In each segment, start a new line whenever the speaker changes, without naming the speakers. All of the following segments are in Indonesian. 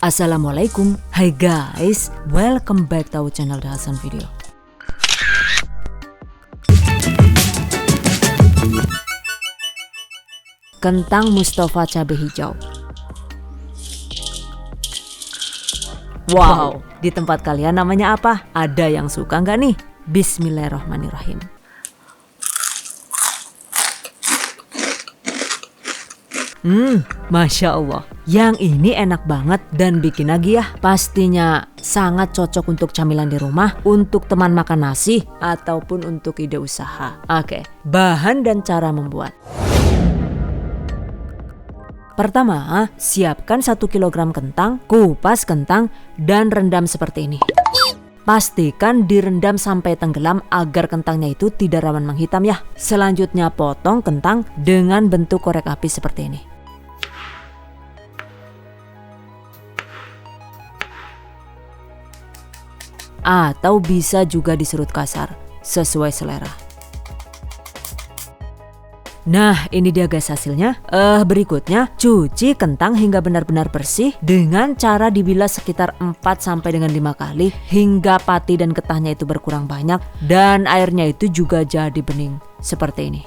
Assalamualaikum, hai guys, welcome back to our channel The Hasan Video. Kentang Mustafa cabai hijau. Wow, di tempat kalian namanya apa? Ada yang suka nggak nih? Bismillahirrahmanirrahim. Masya Allah, yang ini enak banget dan bikin nagih ya. Pastinya sangat cocok untuk camilan di rumah, untuk teman makan nasi, ataupun untuk ide usaha. Oke, bahan dan cara membuat. Pertama, siapkan 1 kg kentang, kupas kentang, dan rendam seperti ini. Pastikan direndam sampai tenggelam agar kentangnya itu tidak rawan menghitam ya. Selanjutnya potong kentang dengan bentuk korek api seperti ini. Atau bisa juga diserut kasar, sesuai selera. Nah, ini dia guys hasilnya. Berikutnya, cuci kentang hingga benar-benar bersih dengan cara dibilas sekitar 4 sampai dengan 5 kali hingga pati dan getahnya itu berkurang banyak dan airnya itu juga jadi bening seperti ini.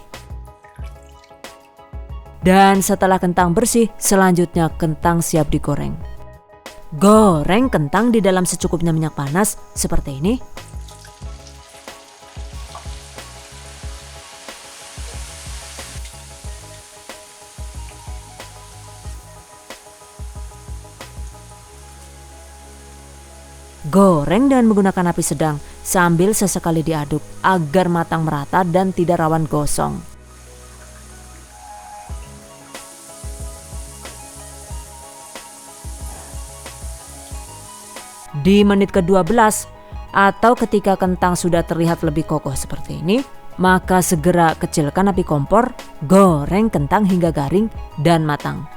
Dan setelah kentang bersih, selanjutnya kentang siap digoreng. Goreng kentang di dalam secukupnya minyak panas seperti ini. Goreng dengan menggunakan api sedang sambil sesekali diaduk agar matang merata dan tidak rawan gosong. Di menit ke-12 atau ketika kentang sudah terlihat lebih kokoh seperti ini, maka segera kecilkan api kompor, goreng kentang hingga garing dan matang.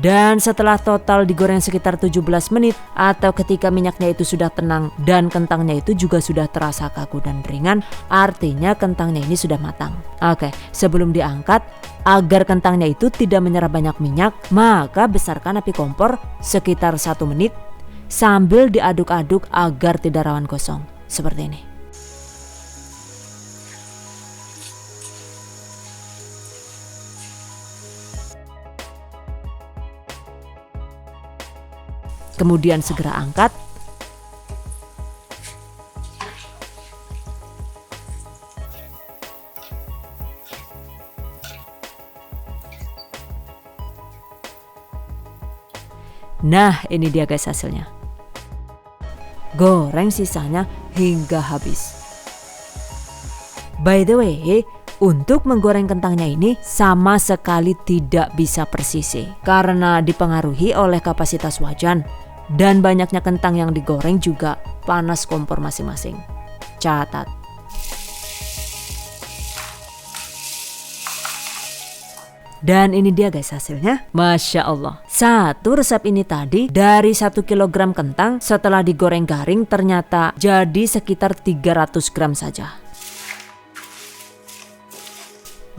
Dan setelah total digoreng sekitar 17 menit atau ketika minyaknya itu sudah tenang dan kentangnya itu juga sudah terasa kaku dan ringan, artinya kentangnya ini sudah matang. Oke, sebelum diangkat, agar kentangnya itu tidak menyerap banyak minyak, maka besarkan api kompor sekitar 1 menit sambil diaduk-aduk agar tidak rawan gosong, seperti ini. Kemudian segera angkat. Nah, ini dia guys hasilnya. Goreng sisanya hingga habis. By the way, untuk menggoreng kentangnya ini sama sekali tidak bisa presisi karena dipengaruhi oleh kapasitas wajan dan banyaknya kentang yang digoreng juga panas kompor masing-masing. Catat. Dan ini dia guys hasilnya. Masya Allah. Satu resep ini tadi dari 1 kg kentang setelah digoreng garing ternyata jadi sekitar 300 gram saja.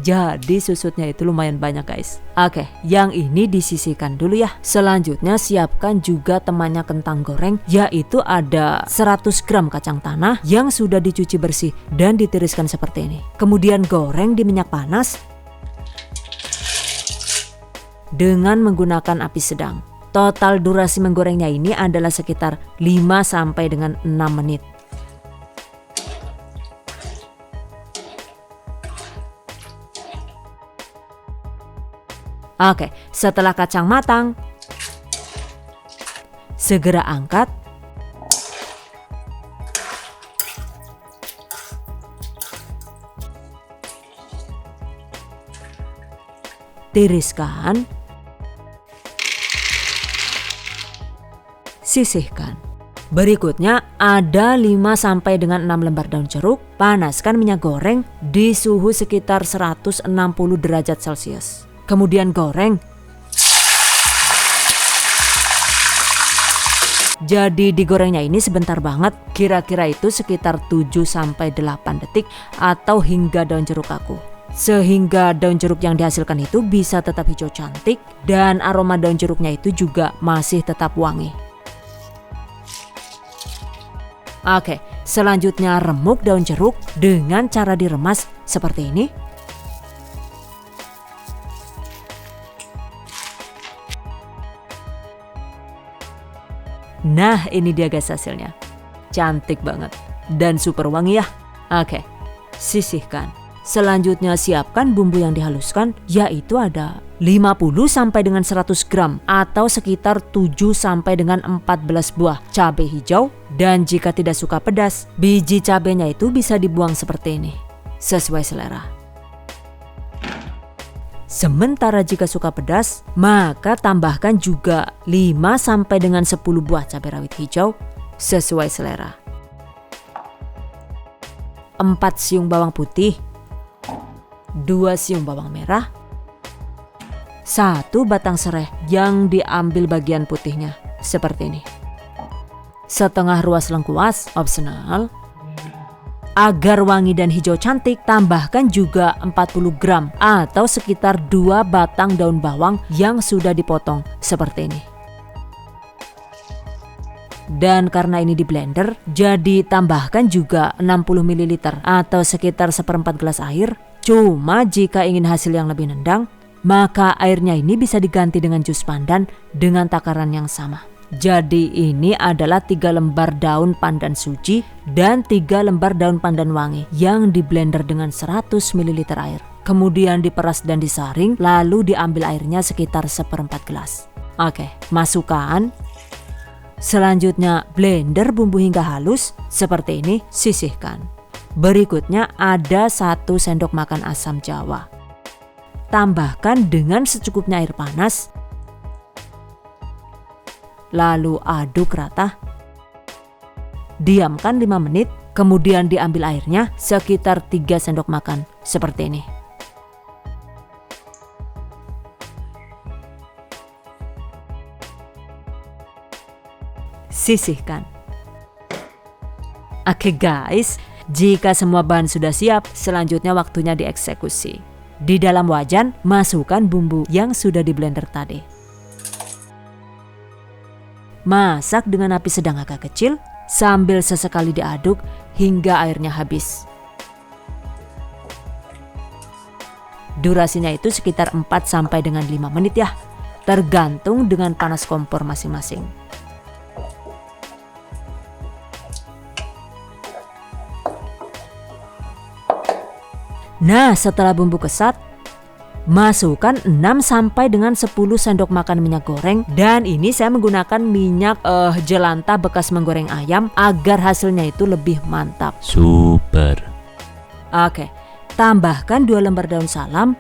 Jadi susutnya itu lumayan banyak guys. Oke, yang ini disisihkan dulu ya. Selanjutnya siapkan juga temannya kentang goreng, yaitu ada 100 gram kacang tanah yang sudah dicuci bersih dan ditiriskan seperti ini. Kemudian goreng di minyak panas dengan menggunakan api sedang. Total durasi menggorengnya ini adalah sekitar 5 sampai dengan 6 menit. Oke, setelah kacang matang, segera angkat. Tiriskan. Sisihkan. Berikutnya ada 5 sampai dengan 6 lembar daun jeruk. Panaskan minyak goreng di suhu sekitar 160 derajat Celcius. Kemudian goreng. Jadi digorengnya ini sebentar banget, kira-kira itu sekitar 7 sampai 8 detik atau hingga daun jeruk kaku. sehingga daun jeruk yang dihasilkan itu bisa tetap hijau cantik dan aroma daun jeruknya itu juga masih tetap wangi. Oke, selanjutnya remuk daun jeruk dengan cara diremas seperti ini. Nah, ini dia guys hasilnya. Cantik banget dan super wangi ya. Oke, sisihkan. Selanjutnya siapkan bumbu yang dihaluskan, yaitu ada 50 sampai dengan 100 gram atau sekitar 7 sampai dengan 14 buah cabai hijau, dan jika tidak suka pedas, biji cabainya itu bisa dibuang seperti ini, sesuai selera. Sementara jika suka pedas, maka tambahkan juga 5 sampai dengan 10 buah cabai rawit hijau sesuai selera. 4 siung bawang putih, 2 siung bawang merah, 1 batang serai yang diambil bagian putihnya seperti ini. Setengah ruas lengkuas opsional. Agar wangi dan hijau cantik, tambahkan juga 40 gram atau sekitar 2 batang daun bawang yang sudah dipotong seperti ini. Dan karena ini di blender, jadi tambahkan juga 60 ml atau sekitar 1/4 gelas air. Cuma jika ingin hasil yang lebih nendang, maka airnya ini bisa diganti dengan jus pandan dengan takaran yang sama. Jadi ini adalah 3 lembar daun pandan suji dan 3 lembar daun pandan wangi yang di blender dengan 100 ml air. Kemudian diperas dan disaring, lalu diambil airnya sekitar 1/4 gelas. Oke, masukkan. Selanjutnya blender bumbu hingga halus seperti ini, sisihkan. Berikutnya ada 1 sendok makan asam jawa. Tambahkan dengan secukupnya air panas. Lalu aduk rata. Diamkan 5 menit, kemudian diambil airnya sekitar 3 sendok makan seperti ini. Sisihkan. Oke guys, jika semua bahan sudah siap, selanjutnya waktunya dieksekusi. Di dalam wajan, masukkan bumbu yang sudah di blender tadi. Masak dengan api sedang agak kecil sambil sesekali diaduk hingga airnya habis. Durasinya itu sekitar 4 sampai dengan 5 menit ya, tergantung dengan panas kompor masing-masing. Nah, setelah bumbu kesat, masukkan 6 sampai dengan 10 sendok makan minyak goreng, dan ini saya menggunakan minyak jelantah bekas menggoreng ayam agar hasilnya itu lebih mantap.
Super.
Oke, tambahkan 2 lembar daun salam,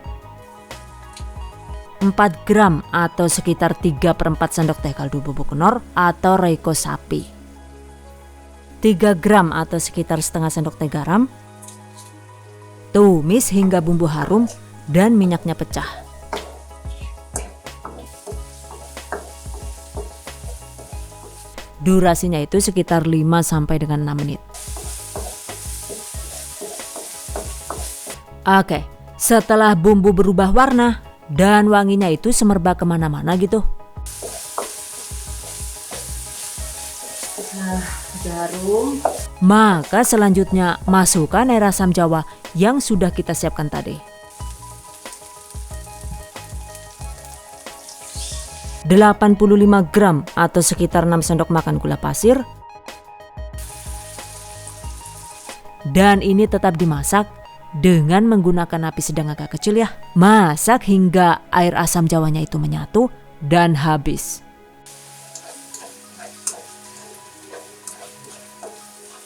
4 gram atau sekitar 3/4 sendok teh kaldu bubuk knorr atau reiko sapi, 3 gram atau sekitar setengah sendok teh garam. Tumis hingga bumbu harum dan minyaknya pecah. Durasinya itu sekitar 5 sampai dengan 6 menit. Oke, setelah bumbu berubah warna dan wanginya itu semerbak kemana-mana gitu. Jarum. Maka selanjutnya masukkan air asam jawa yang sudah kita siapkan tadi. 85 gram atau sekitar 6 sendok makan gula pasir. Dan ini tetap dimasak dengan menggunakan api sedang agak kecil ya. Masak hingga air asam jawanya itu menyatu dan habis.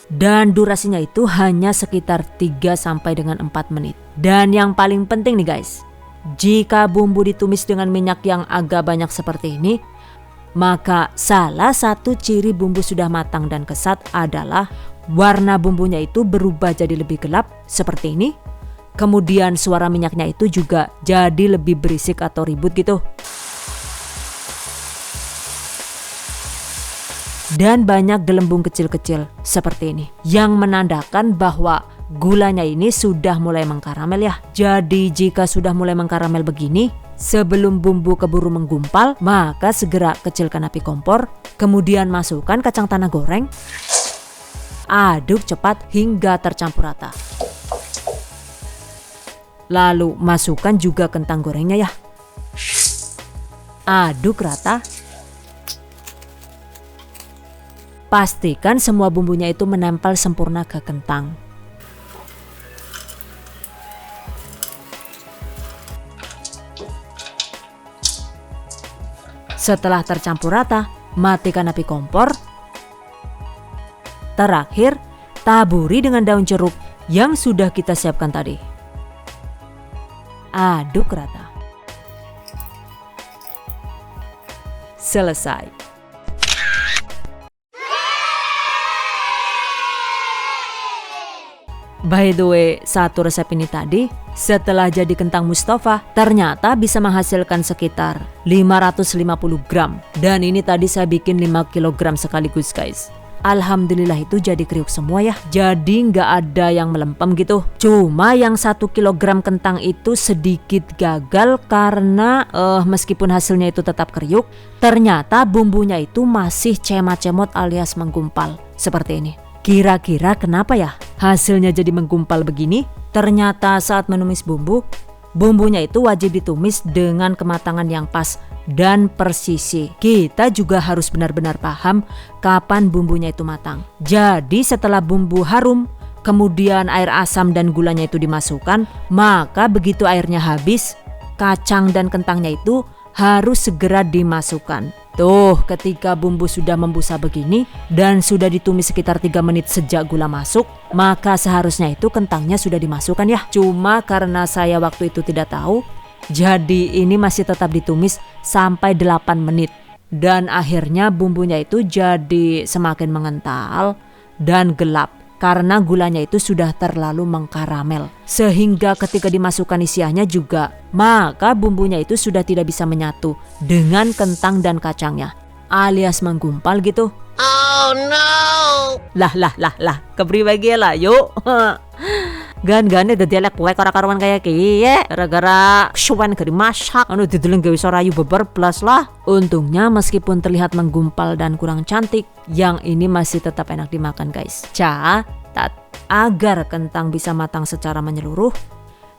Dan durasinya itu hanya sekitar 3 sampai dengan 4 menit. Dan yang paling penting nih guys, jika bumbu ditumis dengan minyak yang agak banyak seperti ini, maka salah satu ciri bumbu sudah matang dan kesat adalah warna bumbunya itu berubah jadi lebih gelap seperti ini. Kemudian suara minyaknya itu juga jadi lebih berisik atau ribut gitu. Dan banyak gelembung kecil-kecil seperti ini yang menandakan bahwa gulanya ini sudah mulai mengkaramel ya. Jadi jika sudah mulai mengkaramel begini, sebelum bumbu keburu menggumpal, maka segera kecilkan api kompor, kemudian masukkan kacang tanah goreng. Aduk cepat hingga tercampur rata. Lalu masukkan juga kentang gorengnya ya. Aduk rata. Pastikan semua bumbunya itu menempel sempurna ke kentang. Setelah tercampur rata, matikan api kompor. Terakhir, taburi dengan daun jeruk yang sudah kita siapkan tadi. Aduk rata. Selesai. By the way, satu resep ini tadi, setelah jadi kentang Mustafa, ternyata bisa menghasilkan sekitar 550 gram. Dan ini tadi saya bikin 5 kg sekaligus guys. Alhamdulillah itu jadi kriuk semua ya. Jadi nggak ada yang melempem gitu. Cuma yang 1 kg kentang itu sedikit gagal karena meskipun hasilnya itu tetap kriuk, ternyata bumbunya itu masih cemot-cemot alias menggumpal. Seperti ini. Kira-kira kenapa ya hasilnya jadi menggumpal begini? Ternyata saat menumis bumbunya itu wajib ditumis dengan kematangan yang pas dan persisi. Kita juga harus benar-benar paham kapan bumbunya itu matang. Jadi setelah bumbu harum, kemudian air asam dan gulanya itu dimasukkan, maka begitu airnya habis, kacang dan kentangnya itu harus segera dimasukkan. Tuh, ketika bumbu sudah membusa begini dan sudah ditumis sekitar 3 menit sejak gula masuk, maka seharusnya itu kentangnya sudah dimasukkan ya. Cuma karena saya waktu itu tidak tahu, jadi ini masih tetap ditumis sampai 8 menit. Dan akhirnya bumbunya itu jadi semakin mengental dan gelap. Karena gulanya itu sudah terlalu mengkaramel. Sehingga ketika dimasukkan isiannya juga, maka bumbunya itu sudah tidak bisa menyatu dengan kentang dan kacangnya. Alias menggumpal gitu.
Oh no!
Lah, kepribagi lah yuk. Gan-gane dadi elek kue kara-karuan kayak kiye gara-gara suwen gari masak anu dideleng gawe sorayu beber plus lah. Untungnya meskipun terlihat menggumpal dan kurang cantik, yang ini masih tetap enak dimakan guys. Catat, agar kentang bisa matang secara menyeluruh,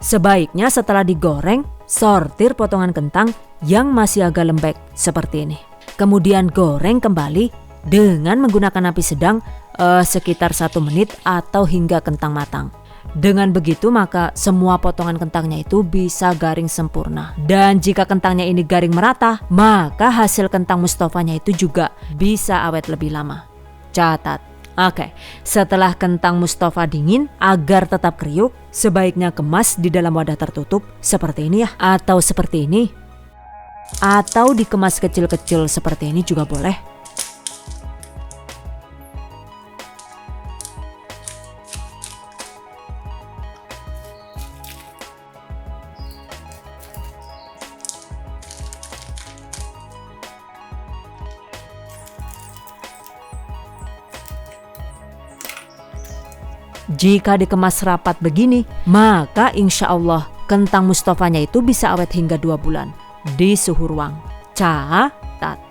sebaiknya setelah digoreng, sortir potongan kentang yang masih agak lembek seperti ini. Kemudian goreng kembali dengan menggunakan api sedang sekitar 1 menit atau hingga kentang matang. Dengan begitu maka semua potongan kentangnya itu bisa garing sempurna. Dan jika kentangnya ini garing merata, maka hasil kentang Mustafanya itu juga bisa awet lebih lama. Catat. Oke, setelah kentang Mustafa dingin, agar tetap kriuk, sebaiknya kemas di dalam wadah tertutup seperti ini ya. Atau seperti ini. Atau dikemas kecil-kecil seperti ini juga boleh. Jika dikemas rapat begini, maka insya Allah kentang Mustafanya itu bisa awet hingga 2 bulan di suhu ruang. Catat.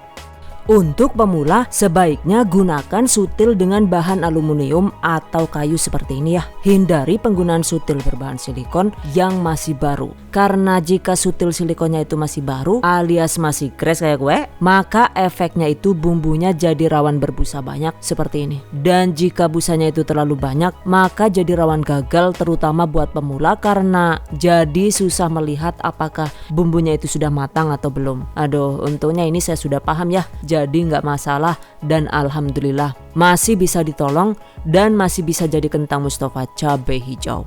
Untuk pemula sebaiknya gunakan sutil dengan bahan aluminium atau kayu seperti ini ya. Hindari penggunaan sutil berbahan silikon yang masih baru. Karena jika sutil silikonnya itu masih baru alias masih crash kayak gue, maka efeknya itu bumbunya jadi rawan berbusa banyak seperti ini. Dan jika busanya itu terlalu banyak, maka jadi rawan gagal terutama buat pemula karena jadi susah melihat apakah bumbunya itu sudah matang atau belum. Aduh, untungnya ini saya sudah paham ya. Jadi nggak masalah dan alhamdulillah masih bisa ditolong dan masih bisa jadi kentang Mustafa cabai hijau.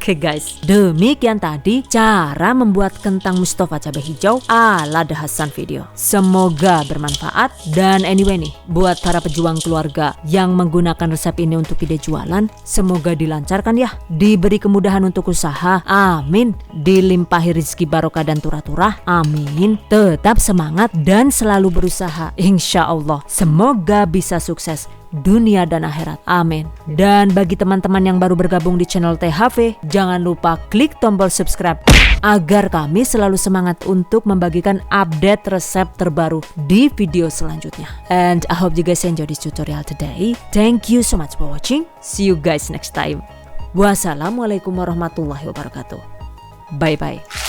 Oke guys, demikian tadi cara membuat kentang Mustafa cabai hijau ala The Hasan video. Semoga bermanfaat. Dan anyway nih, buat para pejuang keluarga yang menggunakan resep ini untuk ide jualan, semoga dilancarkan ya, diberi kemudahan untuk usaha, amin, dilimpahi rezeki barokah dan turah-turah, amin. Tetap semangat dan selalu berusaha, insya Allah semoga bisa sukses dunia dan akhirat, amin. Dan bagi teman-teman yang baru bergabung di channel THV, jangan lupa klik tombol subscribe agar kami selalu semangat untuk membagikan update resep terbaru di video selanjutnya. And I hope you guys enjoy this tutorial today. Thank you so much for watching. See you guys next time. Wassalamualaikum warahmatullahi wabarakatuh. Bye bye.